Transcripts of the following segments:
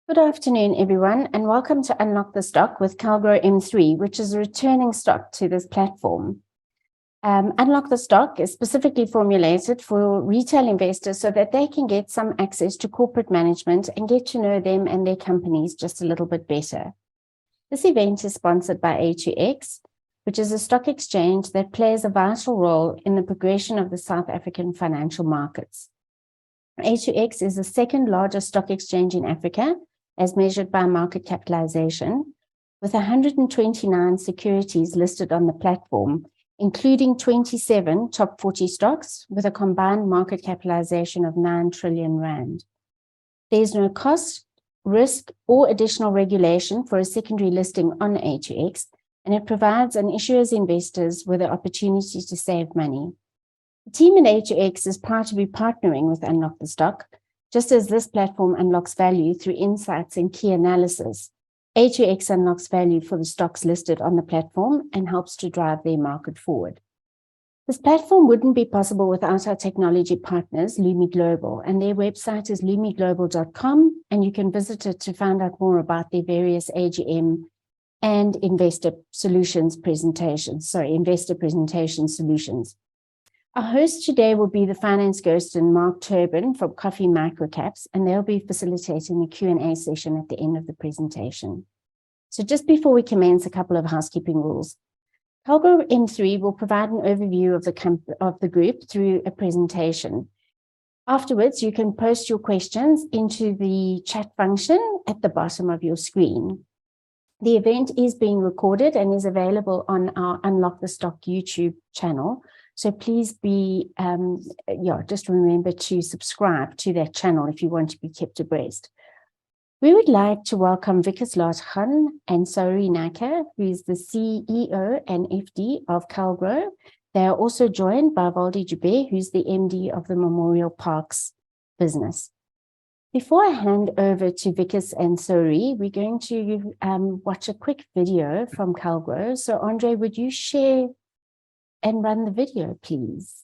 Good afternoon, everyone, and welcome to Unlock the Stock with Calgro M3, which is a returning stock to this platform. Unlock the Stock is specifically formulated for retail investors so that they can get some access to corporate management and get to know them and their companies just a little bit better. This event is sponsored by A2X, which is a stock exchange that plays a vital role in the progression of the South African financial markets. A2X is the second largest stock exchange in Africa, as measured by market capitalization, with 129 securities listed on the platform, including 27 top 40 stocks with a combined market capitalization of 9 trillion rand. There's no cost, risk, or additional regulation for a secondary listing on A2X, and it provides an issuer's investors with the opportunity to save money. The team at A2X is proud to be partnering with Unlock the Stock. Just as this platform unlocks value through insights and key analysis, A2X unlocks value for the stocks listed on the platform and helps to drive their market forward. This platform wouldn't be possible without our technology partners, Lumi Global, and their website is lumiglobal.com, and you can visit it to find out more about their various AGM and investor presentation solutions. Our host today will be the finance ghost and Mark Tobin from Coffee Microcaps, and they'll be facilitating the Q&A session at the end of the presentation. So just before we commence, a couple of housekeeping rules. Calgro M3 will provide an overview of the group through a presentation. Afterwards, you can post your questions into the chat function at the bottom of your screen. The event is being recorded and is available on our Unlock the Stock YouTube channel. So please just remember to subscribe to that channel if you want to be kept abreast. We would like to welcome Wikus Lategan and Sari Naka, who is the CEO and FD of Calgro. They are also joined by Valdi Joubert, who's the MD of the Memorial Parks business. Before I hand over to Wikus and Sari, we're going to watch a quick video from Calgro. So Andre, would you share and run the video, please?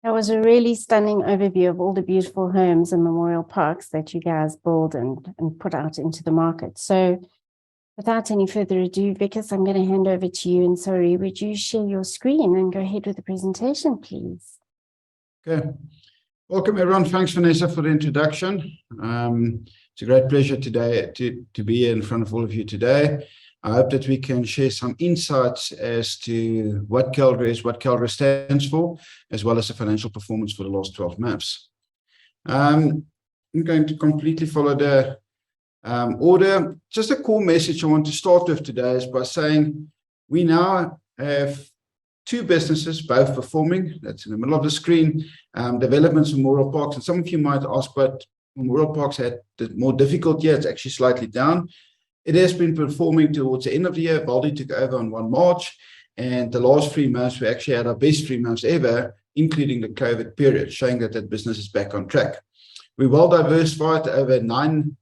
That was a really stunning overview of all the beautiful homes and memorial parks that you guys build and put out into the market. So without any further ado, Wikus, I'm going to hand over to you. And sorry, would you share your screen and go ahead with the presentation, please? Okay. Welcome everyone. Thanks Vanessa for the introduction. It's a great pleasure today to be here in front of all of you today. I hope that we can share some insights as to what Calgro is, what Calgro stands for, as well as the financial performance for the last 12 months. I'm going to completely follow the order. Just a core message I want to start with today is by saying we now have two businesses, both performing. That's in the middle of the screen. Developments of Memorial Parks, and some of you might ask, but Memorial Parks had the more difficult year. It's actually slightly down. It has been performing towards the end of the year. Baldy took over on 1 March, and the last 3 months we actually had our best 3 months ever, including the COVID period, showing that that business is back on track. We're well diversified, over 9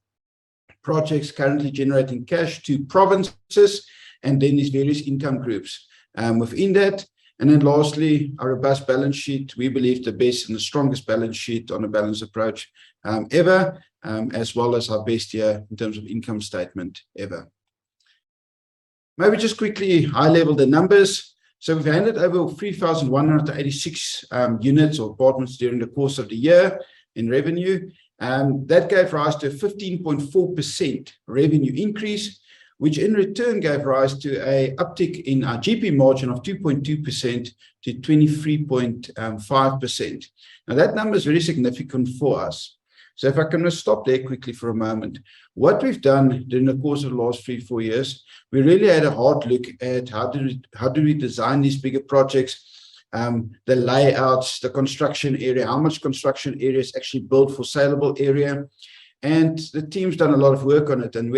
projects currently generating cash, 2 provinces, and then these various income groups within that. And then lastly, our robust balance sheet, we believe the best and the strongest balance sheet on a balanced approach ever, as well as our best year in terms of income statement ever. Maybe just quickly high level the numbers. So we've handed over 3,186 units or apartments during the course of the year in revenue. That gave rise to a 15.4% revenue increase, which in return gave rise to an uptick in our GP margin of 2.2% to 23.5%. Now that number is very significant for us. So if I can just stop there quickly for a moment, what we've done during the course of the last 3-4 years, we really had a hard look at how do we design these bigger projects, the layouts, the construction area, how much construction area is actually built for saleable area. And the team's done a lot of work on it, and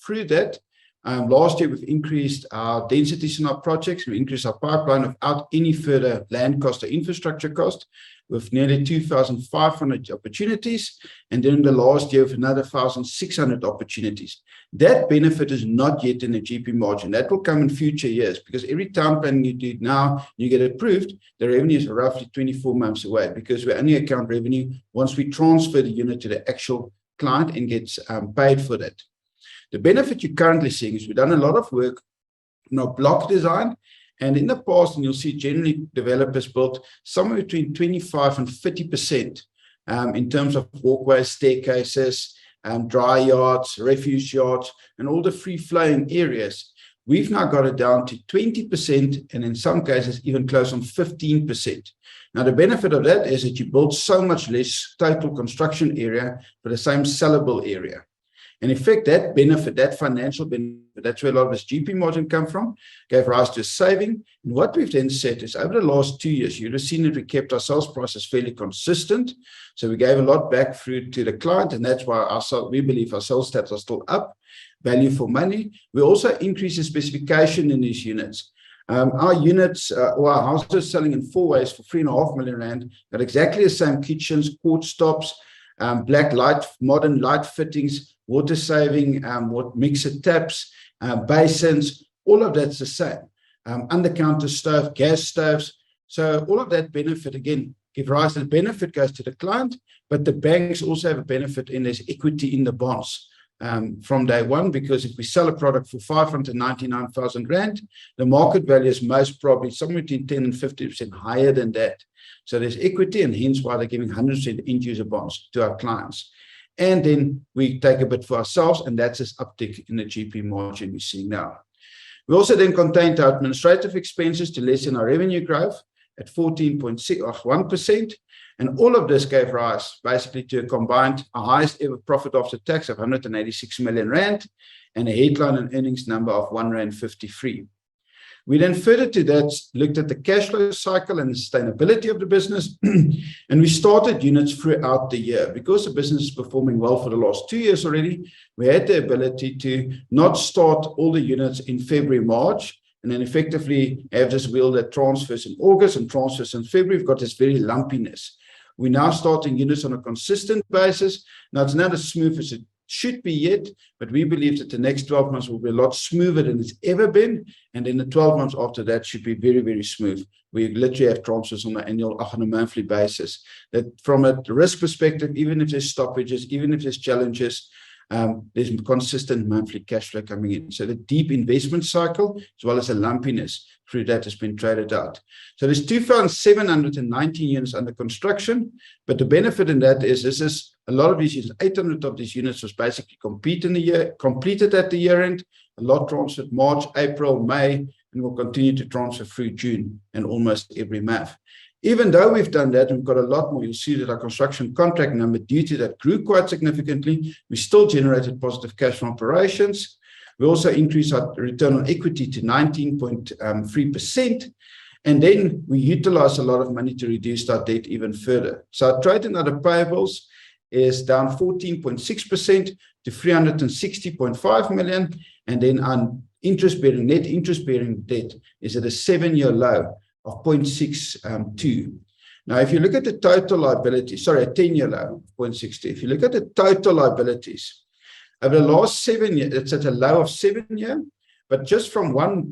through that, last year we've increased our densities in our projects. We increased our pipeline without any further land cost or infrastructure cost, with nearly 2,500 opportunities, and then the last year with another 1,600 opportunities. That benefit is not yet in the GP margin. That will come in future years, because every town planning you do now, you get approved, the revenue is roughly 24 months away, because we only account revenue once we transfer the unit to the actual client and gets paid for that. The benefit you're currently seeing is we've done a lot of work in our block design, and in the past, and you'll see generally developers built somewhere between 25 and 30% in terms of walkways, staircases, dry yards, refuse yards, and all the free-flowing areas. We've now got it down to 20%, and in some cases even close on 15%. Now the benefit of that is that you build so much less total construction area for the same sellable area. And in fact, that benefit, that financial benefit, that's where a lot of this GP margin come from, gave rise to a saving. And what we've then said is over the last 2 years, you'd have seen that we kept our sales prices fairly consistent. So we gave a lot back through to the client, and that's why we believe our sales stats are still up, value for money. We also increased the specification in these units. Our units, or our houses selling in 4 ways for 3.5 million rand, got exactly the same kitchens, court stops, black light, modern light fittings, water saving, mixer taps, basins, all of that's the same. Under-counter stove, gas stoves. So all of that benefit, again, give rise to the benefit goes to the client, but the banks also have a benefit in this equity in the bonds from day one, because if we sell a product for 599,000 rand, the market value is most probably somewhere between 10 and 50% higher than that. So there's equity, and hence why they're giving 100% end-user bonds to our clients. And then we take a bit for ourselves, and that's this uptick in the GP margin you're seeing now. We also then contained our administrative expenses to lessen our revenue growth at 14.1%. And all of this gave rise basically to a combined, our highest ever profit after tax of 186 million rand and a headline and earnings number of 1.53 rand. We then further to that looked at the cash flow cycle and the sustainability of the business, and we started units throughout the year. Because the business is performing well for the last 2 years already, we had the ability to not start all the units in February, March, and then effectively have this wheel that transfers in August and transfers in February. We've got this very lumpiness. We're now starting units on a consistent basis. Now, it's not as smooth as it should be yet, but we believe that the next 12 months will be a lot smoother than it's ever been. And then the 12 months after that should be very, very smooth. We literally have transfers on a monthly basis. That from a risk perspective, even if there's stoppages, even if there's challenges, there's consistent monthly cash flow coming in. So the deep investment cycle, as well as the lumpiness through that, has been traded out. So there's 2,719 units under construction, but the benefit in that is this is a lot of these units, 800 of these units was basically completed at the year end. A lot transferred March, April, May, and will continue to transfer through June and almost every month. Even though we've done that, we've got a lot more. You'll see that our construction contract number, due to that, grew quite significantly. We still generated positive cash from operations. We also increased our return on equity to 19.3%. And then we utilized a lot of money to reduce our debt even further. So our trade and other payables is down 14.6% to 360.5 million. And then our net interest-bearing debt is at a 7-year low of 0.62. Now, if you look at the total liabilities, sorry, a 10-year low of 0.62. If you look at the total liabilities, over the last 7 years, it's at a low of 7-year, but just from 1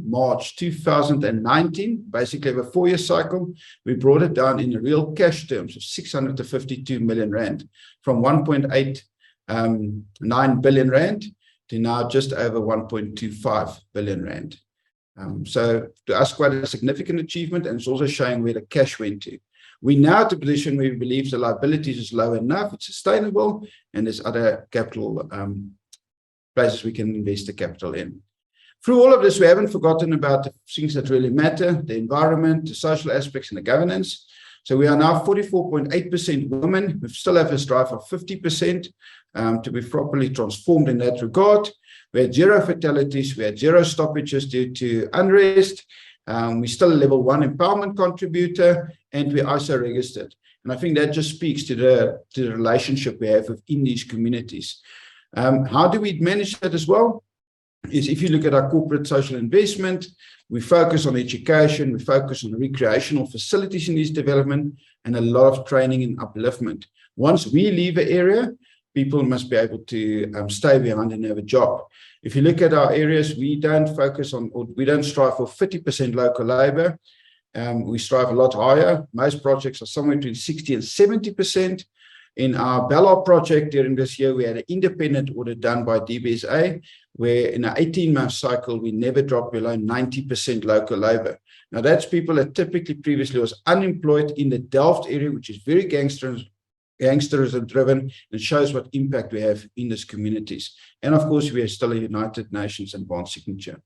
March 2019, basically over a 4-year cycle, we brought it down in real cash terms of 652 million rand, from 1.89 billion rand to now just over 1.25 billion rand. So to us, quite a significant achievement, and it's also showing where the cash went to. We're now at a position where we believe the liabilities is low enough, it's sustainable, and there's other capital places we can invest the capital in. Through all of this, we haven't forgotten about the things that really matter, the environment, the social aspects, and the governance. So we are now 44.8% women. We still have a strive for 50% to be properly transformed in that regard. We had 0 fatalities. We had 0 stoppages due to unrest. We're still a level 1 empowerment contributor, and we're ISO registered. And I think that just speaks to the relationship we have within these communities. How do we manage that as well? Is if you look at our corporate social investment, we focus on education, we focus on recreational facilities in this development, and a lot of training and upliftment. Once we leave an area, people must be able to stay behind and have a job. If you look at our areas, we don't focus on, or we don't strive for 50% local labor. We strive a lot higher. Most projects are somewhere between 60 and 70%. In our Ballard project during this year, we had an independent audit done by DBSA, where in an 18-month cycle, we never dropped below 90% local labor. Now, that's people that typically previously was unemployed in the Delft area, which is very gangsterism-driven, and shows what impact we have in these communities. And of course, we are still a United Nations and bond signature.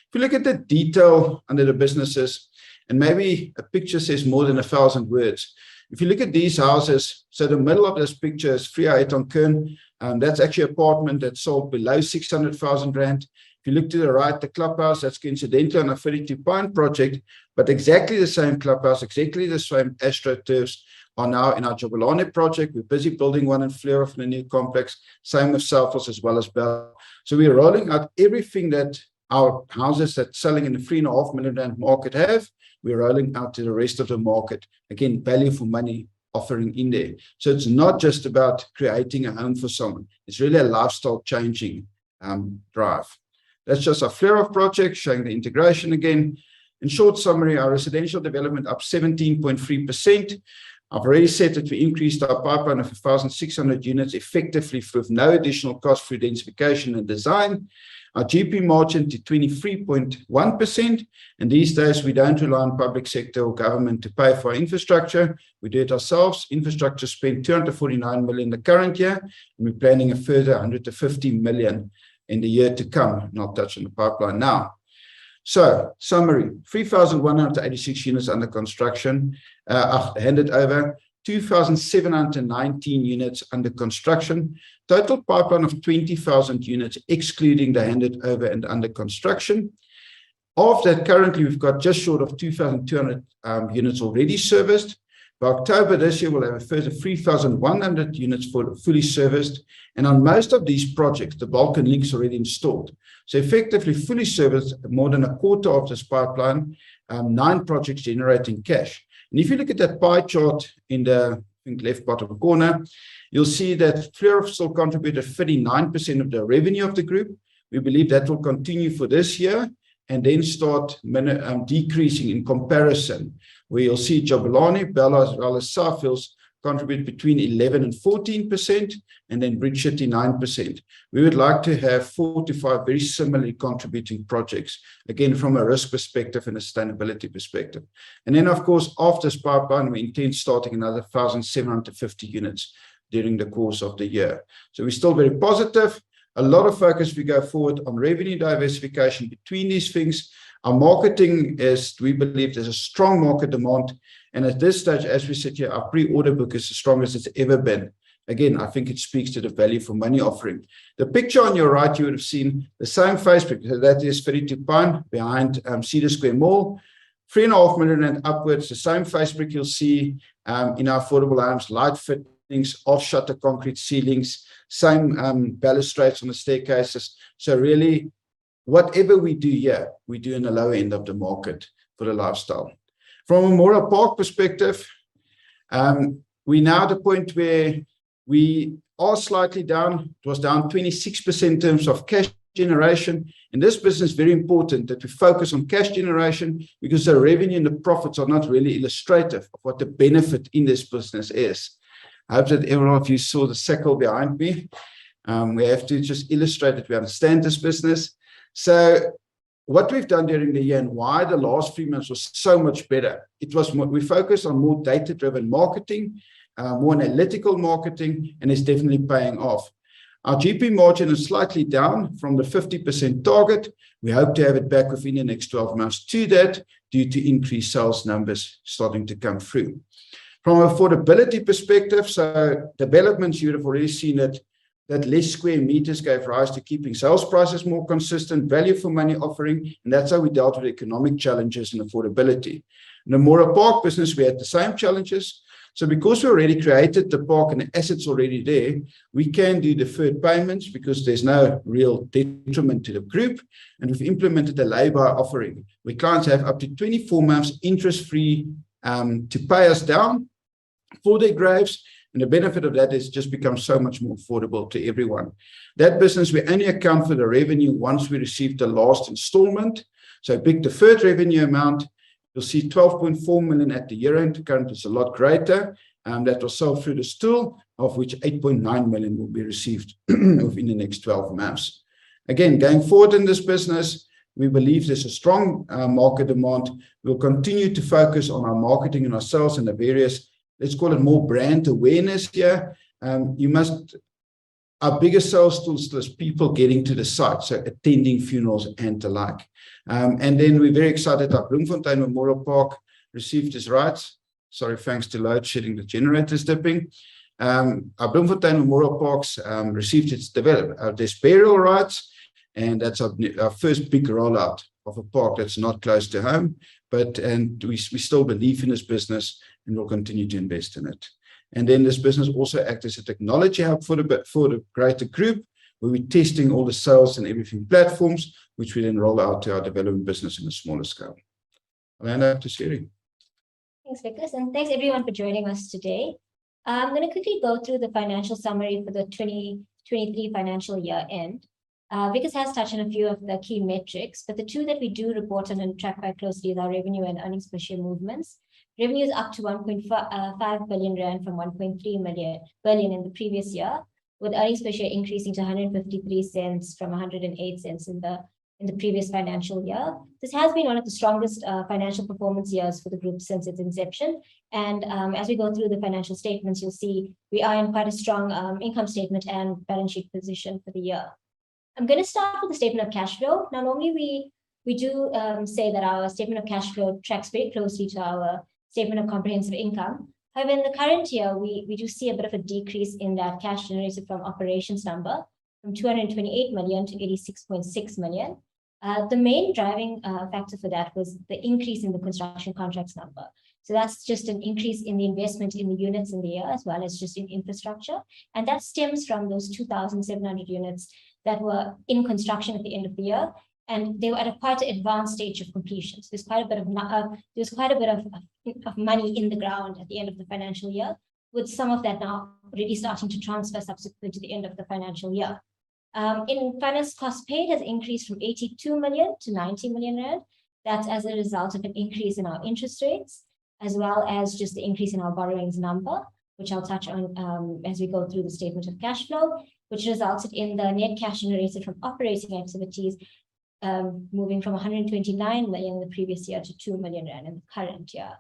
If you look at the detail under the businesses, and maybe a picture says more than 1,000 words. If you look at these houses, so the middle of this picture is 308 on Kern. That's actually an apartment that sold below 600,000 rand. If you look to the right, the clubhouse, that's coincidentally on a 32 Pine project, but exactly the same clubhouse, exactly the same astroturfs are now in our Jabulani project. We're busy building one in Fleurhof in the new complex, same with Selfos as well as Bell. So we're rolling out everything that our houses that's selling in the 3.5 million rand market have. We're rolling out to the rest of the market. Again, value for money offering in there. So it's not just about creating a home for someone. It's really a lifestyle changing drive. That's just our Fleurhof project, showing the integration again. In short summary, our residential development up 17.3%. I've already said that we increased our pipeline of 1,600 units effectively with no additional cost for densification and design. Our GP margin to 23.1%. And these days, we don't rely on public sector or government to pay for our infrastructure. We do it ourselves. Infrastructure spent 249 million in the current year, and we're planning a further 150 million in the year to come. And I'll touch on the pipeline now. So, summary, 3,186 units under construction, handed over, 2,719 units under construction, total pipeline of 20,000 units, excluding the handed over and under construction. Of that, currently, we've got just short of 2,200 units already serviced. By October this year, we'll have a further 3,100 units fully serviced. And on most of these projects, the Balkan Link's already installed. So effectively fully serviced more than a quarter of this pipeline, 9 projects generating cash. And if you look at that pie chart in the left bottom corner, you'll see that Fleurhof still contributed 39% of the revenue of the group. We believe that will continue for this year and then start decreasing in comparison, where you'll see Jabulani, Bella, as well as Southfields contribute between 11 and 14%, and then Bridge City 9%. We would like to have 4 to 5 very similarly contributing projects, again, from a risk perspective and a sustainability perspective. And then, of course, after this pipeline, we intend starting another 1,750 units during the course of the year. So we're still very positive. A lot of focus we go forward on revenue diversification between these things. Our marketing is, we believe there's a strong market demand. And at this stage, as we sit here, our pre-order book is the strongest it's ever been. Again, I think it speaks to the value for money offering. The picture on your right, you would have seen the same Facebook. So that is 32 Pine behind Cedar Square Mall. 3.5 million and upwards. The same Facebook you'll see in our affordable homes, light fittings, off-shutter concrete ceilings, same balustrades on the staircases. So really, whatever we do here, we do in the lower end of the market for the lifestyle. From a Memorial Park perspective, we're now at the point where we are slightly down. It was down 26% in terms of cash generation. In this business, very important that we focus on cash generation because the revenue and the profits are not really illustrative of what the benefit in this business is. I hope that every one of you saw the sickle behind me. We have to just illustrate that we understand this business. So what we've done during the year and why the last 3 months was so much better, we focused on more data-driven marketing, more analytical marketing, and it's definitely paying off. Our GP margin is slightly down from the 50% target. We hope to have it back within the next 12 months to that due to increased sales numbers starting to come through. From an affordability perspective, so developments, you would have already seen it, that less square meters gave rise to keeping sales prices more consistent, value for money offering, and that's how we dealt with economic challenges and affordability. In the Memorial Park business, we had the same challenges. So because we already created the park and the assets already there, we can do deferred payments because there's no real detriment to the group. And we've implemented a lay-by offering where clients have up to 24 months interest-free to pay us down for their graves. And the benefit of that is just becomes so much more affordable to everyone. That business, we only account for the revenue once we receive the last installment. So a big deferred revenue amount. You'll see 12.4 million at the year end. Currently, it's a lot greater. That was sold through the stool, of which 8.9 million will be received within the next 12 months. Again, going forward in this business, we believe there's a strong market demand. We'll continue to focus on our marketing and our sales and the various, let's call it more brand awareness here. Our biggest sales tools is people getting to the site, so attending funerals and the like. And then we're very excited that Bloemfontein Memorial Park received its rights. Sorry, thanks to load shedding, the generator's dipping. Our Bloemfontein Memorial Parks received its burial rights, and that's our first big rollout of a park that's not close to home. And we still believe in this business and will continue to invest in it. And then this business also acts as a technology hub for the greater group, where we're testing all the sales and everything platforms, which we then roll out to our development business in a smaller scale. I'll hand over to Siri. Thanks, Wikus, and thanks everyone for joining us today. I'm going to quickly go through the financial summary for the 2023 financial year end. Wikus has touched on a few of the key metrics, but the two that we do report on and track quite closely is our revenue and earnings per share movements. Revenue is up to 1.5 billion rand from 1.3 billion in the previous year, with earnings per share increasing to 153 cents from 108 cents in the previous financial year. This has been one of the strongest financial performance years for the group since its inception. And as we go through the financial statements, you'll see we are in quite a strong income statement and balance sheet position for the year. I'm going to start with the statement of cash flow. Now, normally we do say that our statement of cash flow tracks very closely to our statement of comprehensive income. However, in the current year, we do see a bit of a decrease in that cash generated from operations number from 228 million to 86.6 million. The main driving factor for that was the increase in the construction contracts number. So that's just an increase in the investment in the units in the year, as well as just in infrastructure. And that stems from those 2,700 units that were in construction at the end of the year. And they were at a quite advanced stage of completion. So there's quite a bit of money in the ground at the end of the financial year, with some of that now really starting to transfer subsequent to the end of the financial year. In finance cost paid has increased from 82 million to 90 million rand. That's as a result of an increase in our interest rates, as well as just the increase in our borrowings number. which I'll touch on as we go through the statement of cash flow, which resulted in the net cash generated from operating activities moving from 129 million the previous year to 2 million rand in the current year.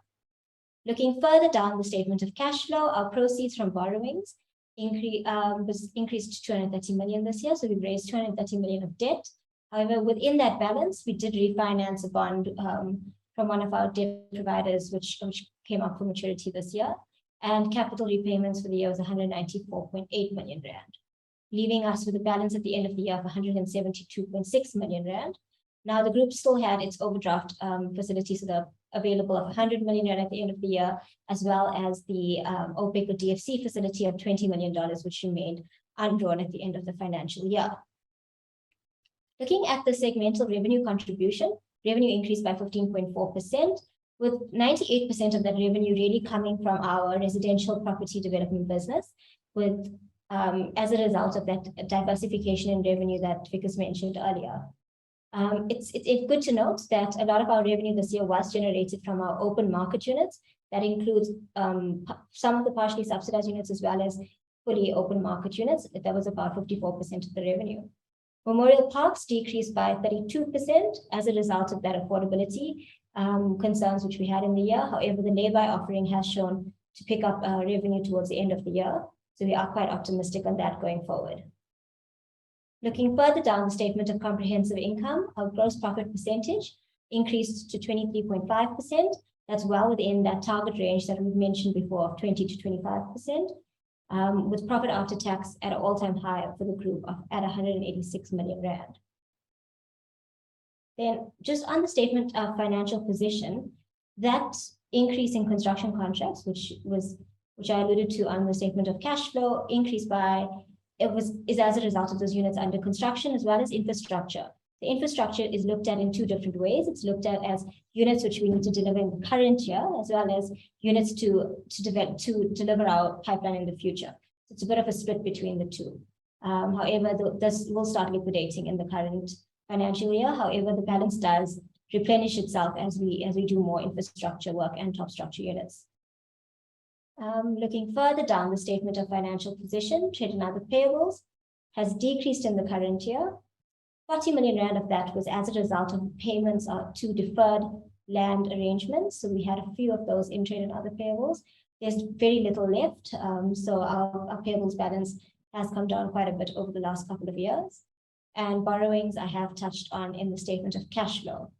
Looking further down the statement of cash flow, our proceeds from borrowings was increased to 230 million this year. So we've raised 230 million of debt. However, within that balance, we did refinance a bond from one of our debt providers, which came up for maturity this year. And capital repayments for the year was 194.8 million rand, leaving us with a balance at the end of the year of 172.6 million rand. Now, the group still had its overdraft facilities that are available of 100 million rand at the end of the year, as well as the OPEC or DFC facility of $20 million, which remained undrawn at the end of the financial year. Looking at the segmental revenue contribution, revenue increased by 15.4%, with 98% of that revenue really coming from our residential property development business, with as a result of that diversification in revenue that Wikus mentioned earlier. It's good to note that a lot of our revenue this year was generated from our open market units. That includes some of the partially subsidized units as well as fully open market units. That was about 54% of the revenue. Memorial Parks decreased by 32% as a result of that affordability concerns which we had in the year. However, the lay-by offering has shown to pick up revenue towards the end of the year. So we are quite optimistic on that going forward. Looking further down the statement of comprehensive income, our gross profit percentage increased to 23.5%. That's well within that target range that we've mentioned before of 20 to 25%. With profit after tax at an all-time high for the group at 186 million rand. Then just on the statement of financial position, that increase in construction contracts, which I alluded to on the statement of cash flow, increased by, is as a result of those units under construction as well as infrastructure. The infrastructure is looked at in two different ways. It's looked at as units which we need to deliver in the current year, as well as units to deliver our pipeline in the future. So it's a bit of a split between the two. However, this will start liquidating in the current financial year. However, the balance does replenish itself as we do more infrastructure work and top structure units. Looking further down the statement of financial position, trade and other payables has decreased in the current year. 40 million rand of that was as a result of payments to deferred land arrangements. So we had a few of those in trade and other payables. There's very little left. So our payables balance has come down quite a bit over the last couple of years. And borrowings I have touched on in the statement of cash flow.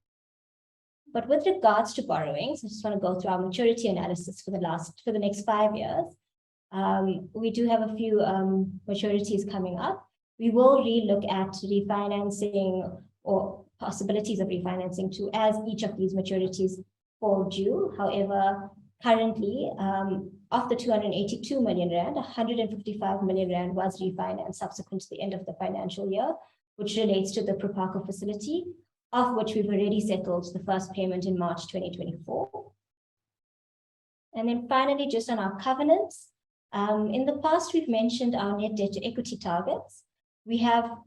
But with regards to borrowings, I just want to go through our maturity analysis for the next 5 years. We do have a few maturities coming up. We will relook at refinancing or possibilities of refinancing too as each of these maturities fall due. However, currently, of the 282 million rand, 155 million rand was refinanced subsequent to the end of the financial year, which relates to the Propako facility, of which we've already settled the first payment in March 2024. And then finally, just on our covenants, in the past, we've mentioned our net debt to equity targets. We are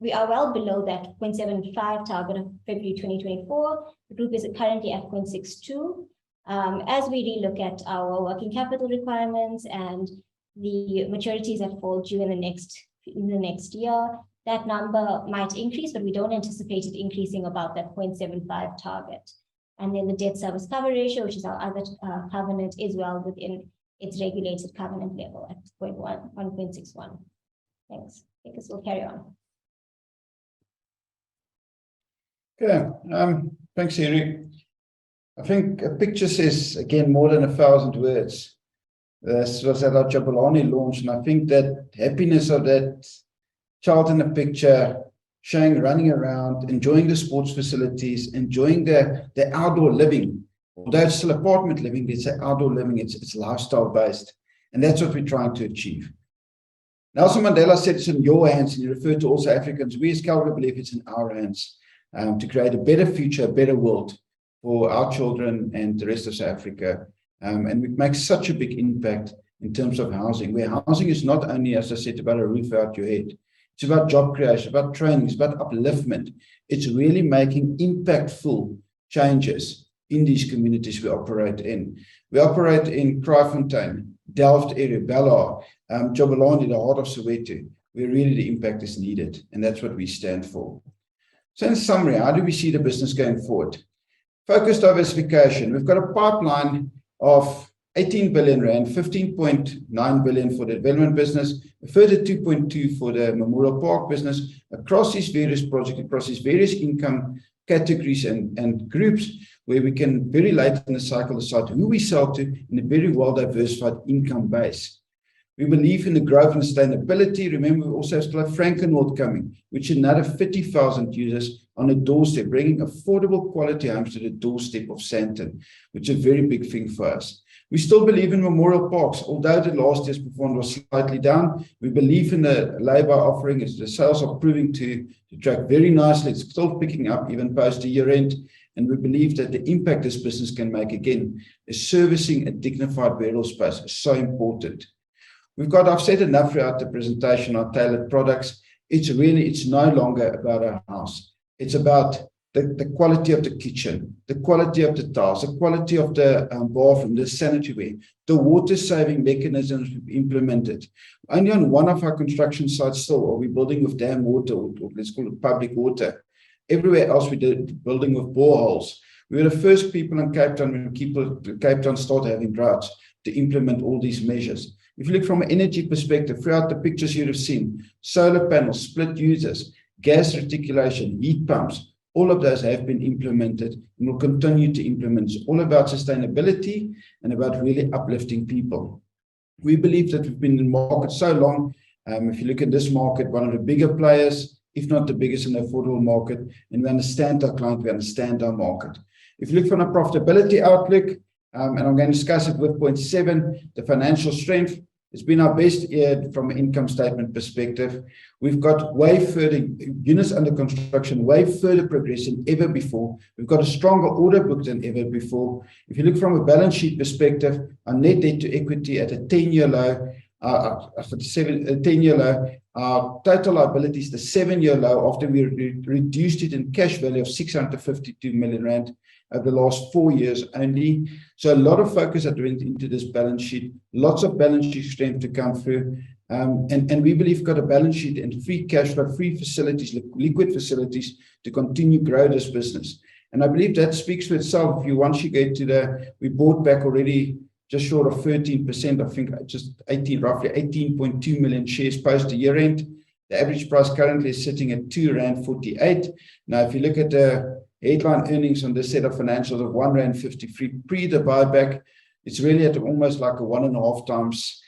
well below that 0.75 target of February 2024. The group is currently at 0.62. As we relook at our working capital requirements and the maturities that fall due in the next year, that number might increase, but we don't anticipate it increasing above that 0.75 target. And then the debt service cover ratio, which is our other covenant, is well within its regulated covenant level at 1.61. Thanks. Wikus will carry on. Okay, thanks, Henry. I think a picture says, again, more than 1,000 words. This was at our Jabulani launch, and I think that happiness of that child in the picture, showing, running around, enjoying the sports facilities, enjoying the outdoor living. Although it's still apartment living, it's outdoor living, it's lifestyle based. And that's what we're trying to achieve. Nelson Mandela said it's in your hands, and he referred to also Africans. We as Calgro believe it's in our hands to create a better future, a better world for our children and the rest of South Africa. And we make such a big impact in terms of housing, where housing is not only, as I said, about a roof out your head. It's about job creation, about training, it's about upliftment. It's really making impactful changes in these communities we operate in. We operate in Kraaifontein, Delft area, Ballard, Jobalani, the heart of Soweto, where really the impact is needed. And that's what we stand for. So in summary, how do we see the business going forward? Focused diversification. We've got a pipeline of 18 billion rand, 15.9 billion for the development business, a further 2.2 for the Memorial Park business, across these various projects, across these various income categories and groups, where we can very late in the cycle decide who we sell to in a very well diversified income base. We believe in the growth and sustainability. Remember, we also still have Frankenwald coming, which is another 50,000 users on the doorstep, bringing affordable quality homes to the doorstep of Sandton, which is a very big thing for us. We still believe in Memorial Parks, although the last year's performance was slightly down. We believe in the labour offering, as the sales are proving to track very nicely. It's still picking up even post the year end. And we believe that the impact this business can make, again, is servicing a dignified burial space is so important. I've said enough throughout the presentation on tailored products. It's no longer about our house. It's about the quality of the kitchen, the quality of the tiles, the quality of the bathroom, the sanitary ware, the water-saving mechanisms we've implemented. Only on one of our construction sites still are we building with dam water, or let's call it public water. Everywhere else we did building with boreholes. We were the first people in Cape Town when Cape Town started having droughts to implement all these measures. If you look from an energy perspective, throughout the pictures you'd have seen, solar panels, split users, gas reticulation, heat pumps, all of those have been implemented and will continue to implement. It's all about sustainability and about really uplifting people. We believe that we've been in the market so long. If you look at this market, one of the bigger players, if not the biggest in the affordable market, and we understand our client, we understand our market. If you look from a profitability outlook, and I'm going to discuss it with point 7, the financial strength. It's been our best year from an income statement perspective. We've got way further units under construction, way further progress than ever before. We've got a stronger order book than ever before. If you look from a balance sheet perspective, our net debt to equity at a 10-year low, our total liabilities, the 7-year low, after we reduced it in cash value of 652 million rand over the last 4 years only. So a lot of focus that went into this balance sheet, lots of balance sheet strength to come through. And we believe we've got a balance sheet and free cash flow, free facilities, liquid facilities to continue grow this business. And I believe that speaks for itself. Once you get to we bought back already just short of 13%, I think just roughly 18.2 million shares post the year end. The average price currently is sitting at R2.48. Now, if you look at the headline earnings on this set of financials of R1.53 pre the buyback, it's really at almost like a 1.5 times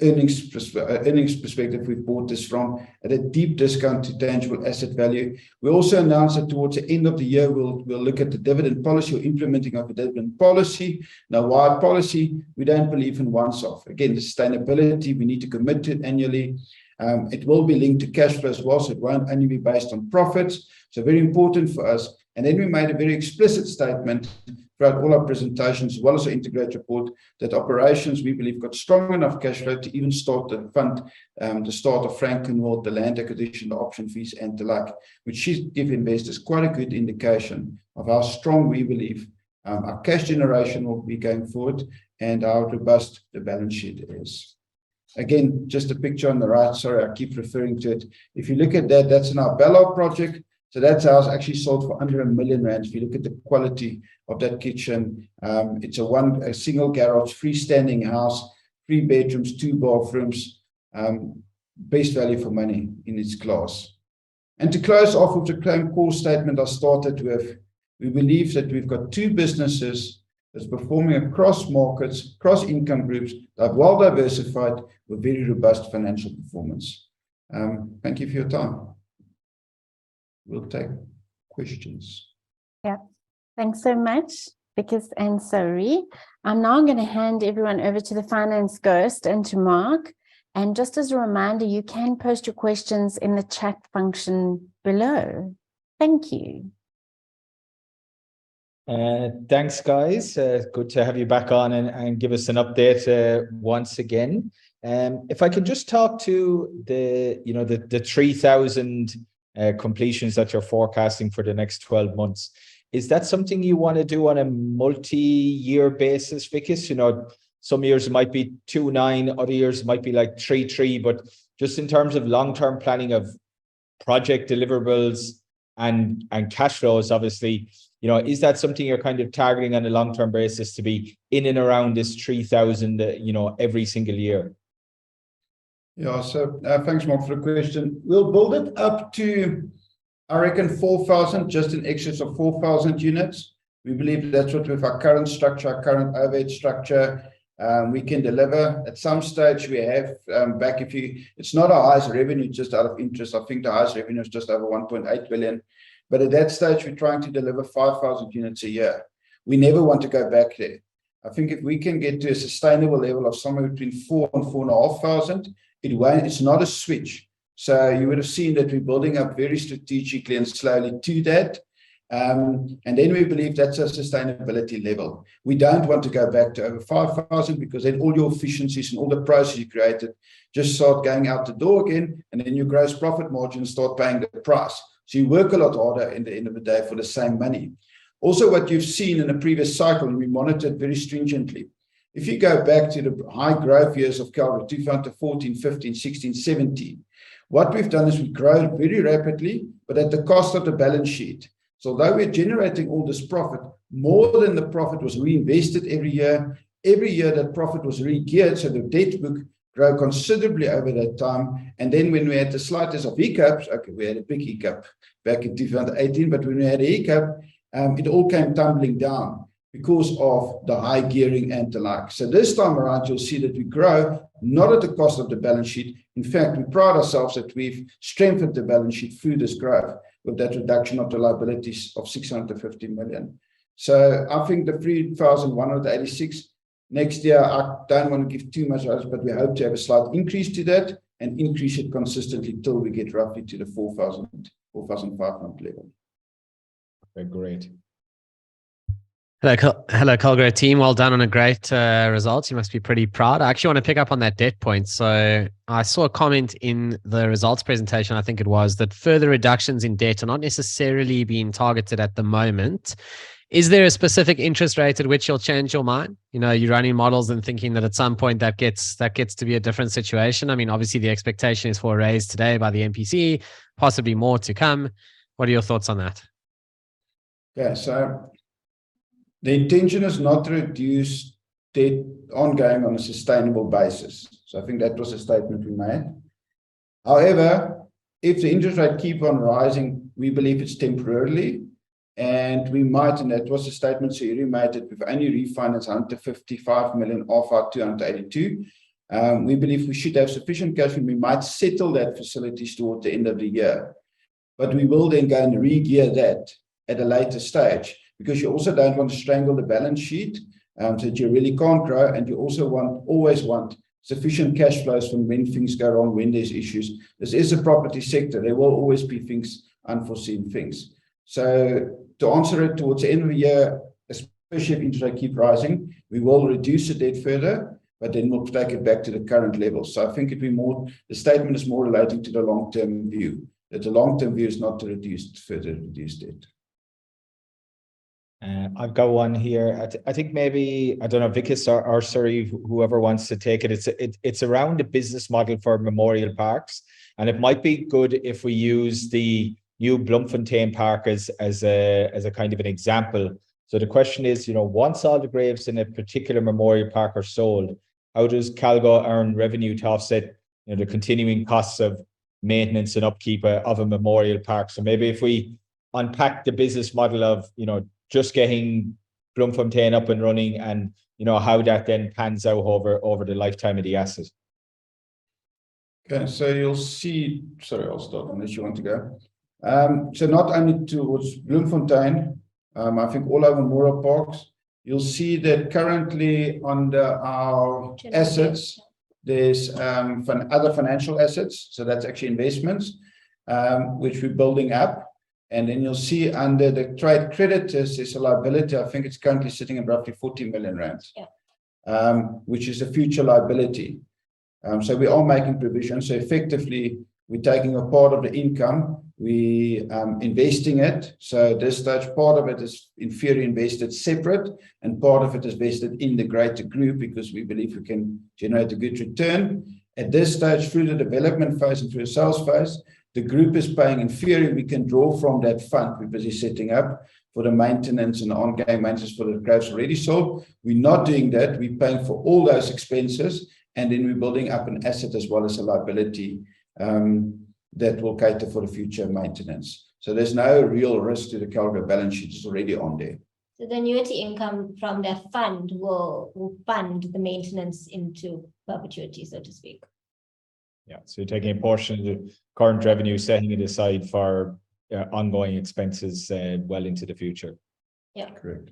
earnings perspective we've bought this from, at a deep discount to tangible asset value. We also announced that towards the end of the year, we'll look at the dividend policy or implementing of a dividend policy. Now, why policy? We don't believe in once-off. Again, the sustainability, we need to commit to it annually. It will be linked to cash flow as well, so it won't only be based on profits. So very important for us. And then we made a very explicit statement throughout all our presentations, as well as our integrated report, that operations, we believe, got strong enough cash flow to even start to fund the start of Frankenwald, the land acquisition, the option fees, and the like, which should give investors quite a good indication of how strong we believe our cash generation will be going forward and how robust the balance sheet is. Again, just a picture on the right. Sorry, I keep referring to it. If you look at that, that's in our Ballard project. So that house actually sold for under R1 million. If you look at the quality of that kitchen, it's a single garage, freestanding house, 3 bedrooms, 2 bathrooms, best value for money in its class. And to close off with the claim core statement I started with, we believe that we've got 2 businesses that's performing across markets, across income groups, that are well diversified with very robust financial performance. Thank you for your time. We'll take questions. Yeah, thanks so much, Wikus and Sari. I'm now going to hand everyone over to the finance ghost and to Mark. And just as a reminder, you can post your questions in the chat function below. Thank you. Thanks, guys. Good to have you back on and give us an update once again. If I could just talk to the 3,000 completions that you're forecasting for the next 12 months. Is that something you want to do on a multi-year basis, Wikus? some years it might be 2.9, other years it might be like 3.3, but just in terms of long-term planning of project deliverables and cash flows, obviously, you know, is that something you're kind of targeting on a long-term basis to be in and around this 3,000, you know, every single year? Yeah, so thanks, Mark, for the question. We'll build it up to, I reckon, 4,000, just in excess of 4,000 units. We believe that's what, with our current structure, our current overhead structure, we can deliver. At some stage, we have it's not our highest revenue, just out of interest. I think the highest revenue is just over 1.8 billion. But at that stage, we're trying to deliver 5,000 units a year. We never want to go back there. I think if we can get to a sustainable level of somewhere between 4,000 and 4,500, it's not a switch. So you would have seen that we're building up very strategically and slowly to that. And then we believe that's a sustainability level. We don't want to go back to over 5,000, because then all your efficiencies and all the processes you created just start going out the door again, and then your gross profit margins start paying the price. So you work a lot harder in the end of the day for the same money. Also, what you've seen in the previous cycle, and we monitored very stringently, if you go back to the high growth years of Calgro, 2014, 15, 16, 17, what we've done is we grow very rapidly, but at the cost of the balance sheet. So although we're generating all this profit, more than the profit was reinvested every year that profit was re-geared, so the debt book grew considerably over that time. And then when we had the slightest of hiccups, okay, we had a big hiccup back in 2018, but when we had a hiccup, it all came tumbling down because of the high gearing and the like. So this time around, you'll see that we grow not at the cost of the balance sheet. In fact, we pride ourselves that we've strengthened the balance sheet through this growth, with that reduction of the liabilities of 650 million. So I think the 3,186 next year, I don't want to give too much out, but we hope to have a slight increase to that and increase it consistently till we get roughly to the 4,000, 4,500 level. Okay, great. Hello, Calgro team. Well done on a great result. You must be pretty proud. I actually want to pick up on that debt point. So I saw a comment in the results presentation, I think it was, that further reductions in debt are not necessarily being targeted at the moment. Is there a specific interest rate at which you'll change your mind? You know, you're running models and thinking that at some point that gets to be a different situation. I mean, obviously the expectation is for a raise today by the MPC, possibly more to come. What are your thoughts on that? Yeah, so the intention is not to reduce debt ongoing on a sustainable basis. So I think that was a statement we made. However, if the interest rate keep on rising, we believe it's temporarily, and we might, and that was a statement Sayuri made, that we've only refinanced 155 million off our 282. We believe we should have sufficient cash, and we might settle that facilities toward the end of the year. But we will then go and re-gear that at a later stage, because you also don't want to strangle the balance sheet, so that you really can't grow, and you also always want sufficient cash flows from when things go wrong, when there's issues. This is a property sector. There will always be things, unforeseen things. So to answer it, towards the end of the year, especially if interest rates keep rising, we will reduce the debt further, but then we'll take it back to the current level. So I think the statement is more relating to the long-term view, that the long-term view is not to further reduce debt. I've got one here. I think maybe, I don't know, Wikus or Surrey, whoever wants to take it. It's around the business model for memorial parks, and it might be good if we use the new Bloemfontein Park as a kind of an example. So the question is, you know, once all the graves in a particular memorial park are sold, how does Calgro earn revenue to offset, you know, the continuing costs of maintenance and upkeep of a memorial park? So maybe if we unpack the business model of, you know, just getting Bloemfontein up and running, and, you know, how that then pans out over the lifetime of the asset. Okay, so you'll see, sorry, I'll stop unless you want to go. So not only towards Bloemfontein, I think all our memorial parks, you'll see that currently under our assets, there's other financial assets. So that's actually investments, which we're building up. And then you'll see under the trade creditors, there's a liability. I think it's currently sitting at roughly 40 million rand, which is a future liability. So we are making provisions. So effectively, we're taking a part of the income We investing it. So this stage, part of it is in theory invested separate, and part of it is vested in the greater group because we believe we can generate a good return. At this stage, through the development phase and through the sales phase, the group is paying. In theory, we can draw from that fund we're busy setting up for the maintenance and the ongoing maintenance for the grapes already sold. We're not doing that. We're paying for all those expenses, and then we're building up an asset as well as a liability that will cater for the future maintenance. So there's no real risk to the Calgro balance sheet. It's already on there. So the annuity income from that fund will fund the maintenance into perpetuity, so to speak. Yeah, so you're taking a portion of the current revenue, setting it aside for ongoing expenses well into the future. Yeah, correct.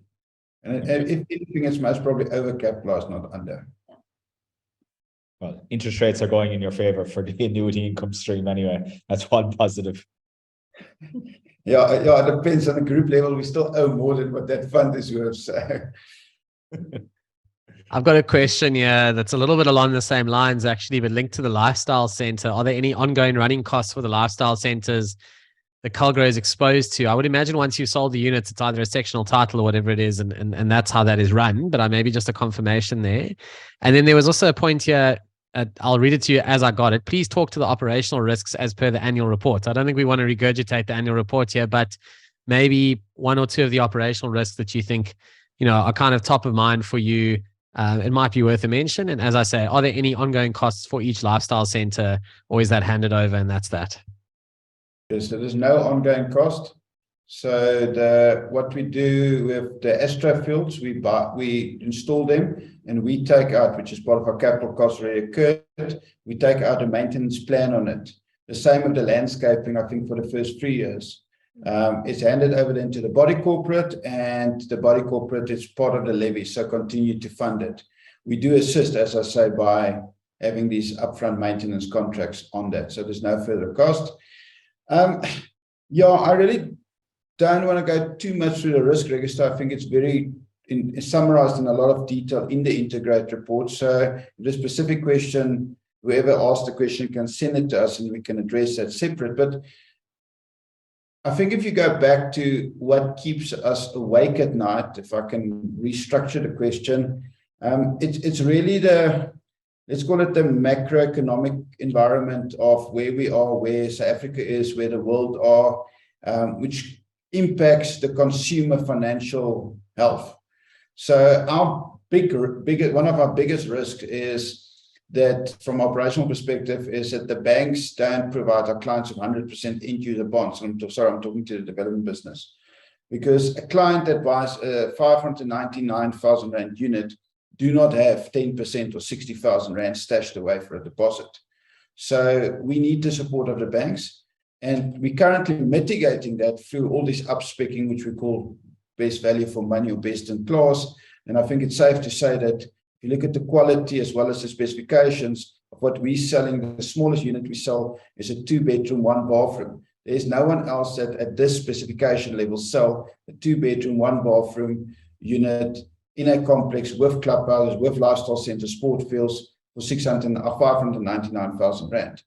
And if anything, it's most probably overcapitalized, not under. Well, interest rates are going in your favor for the annuity income stream anyway. That's one positive. Yeah, it depends on the group level. We still owe more than what that fund is worth. So. I've got a question here that's a little bit along the same lines, actually, but linked to the lifestyle center. Are there any ongoing running costs for the lifestyle centers the Calgro is exposed to? I would imagine once you've sold the units, it's either a sectional title or whatever it is, and that's how that is run. But I maybe just a confirmation there. And then there was also a point here. I'll read it to you as I got it. Please talk to the operational risks as per the annual report. I don't think we want to regurgitate the annual report here, but maybe one or two of the operational risks that you think, are kind of top of mind for you. It might be worth a mention. And as I say, are there any ongoing costs for each lifestyle center, or is that handed over and that's that? So there's no ongoing cost. So what we do with the Astra fields, we install them and we take out, which is part of our capital costs already occurred, we take out a maintenance plan on it. The same with the landscaping, I think for the first 3 years. It's handed over then to the body corporate, and the body corporate is part of the levy, so continue to fund it. We do assist, as I say, by having these upfront maintenance contracts on that. So there's no further cost. Yeah, I really don't want to go too much through the risk register. I think it's very summarized in a lot of detail in the integrated report. So the specific question, whoever asked the question can send it to us and we can address that separate. But I think if you go back to what keeps us awake at night, if I can restructure the question, it's really let's call it the macroeconomic environment of where we are, where South Africa is, where the world are, which impacts the consumer financial health. So one of our biggest risks is that from an operational perspective is that the banks don't provide our clients with 100% end-user bonds. I'm talking to the development business. Because a client that buys a 599,000 Rand unit do not have 10% or 60,000 Rand stashed away for a deposit. So we need the support of the banks. And we're currently mitigating that through all this upspecking, which we call best value for money or best in class. And I think it's safe to say that if you look at the quality as well as the specifications of what we're selling, the smallest unit we sell is a 2-bedroom, 1-bathroom. There's no one else that at this specification level sell a 2-bedroom, 1-bathroom unit in a complex with clubhouses, with lifestyle center, sport fields for 599,000 Rand.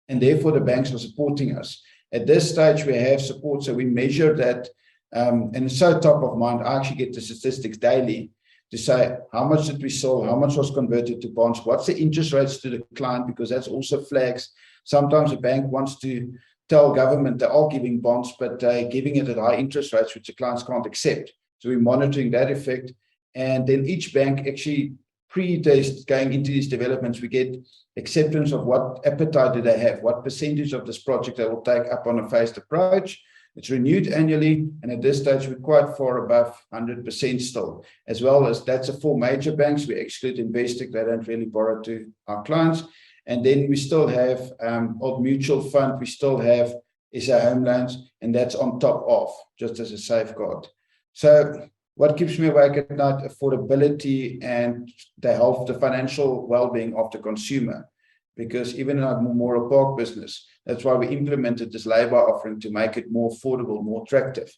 And therefore the banks are supporting us. At this stage, we have support, so we measure that, and it's so top of mind. I actually get the statistics daily to say how much did we sell, how much was converted to bonds, what's the interest rates to the client, because that's also flags. Sometimes a bank wants to tell government they are giving bonds, but they're giving it at high interest rates, which the clients can't accept. So we're monitoring that effect. And then each bank actually pre-test going into these developments, we get acceptance of what appetite do they have, what percentage of this project they will take up on a phased approach. It's renewed annually, and at this stage we're quite far above 100% still, as well as that's the 4 major banks. We exclude Investec, they don't really borrow to our clients. And then we still have Old Mutual Fund, we still have SA Home Loans, and that's on top of, just as a safeguard. So what keeps me awake at night? Affordability and the health, the financial well-being of the consumer. Because even in our Memorial Park business, that's why we implemented this labor offering to make it more affordable, more attractive.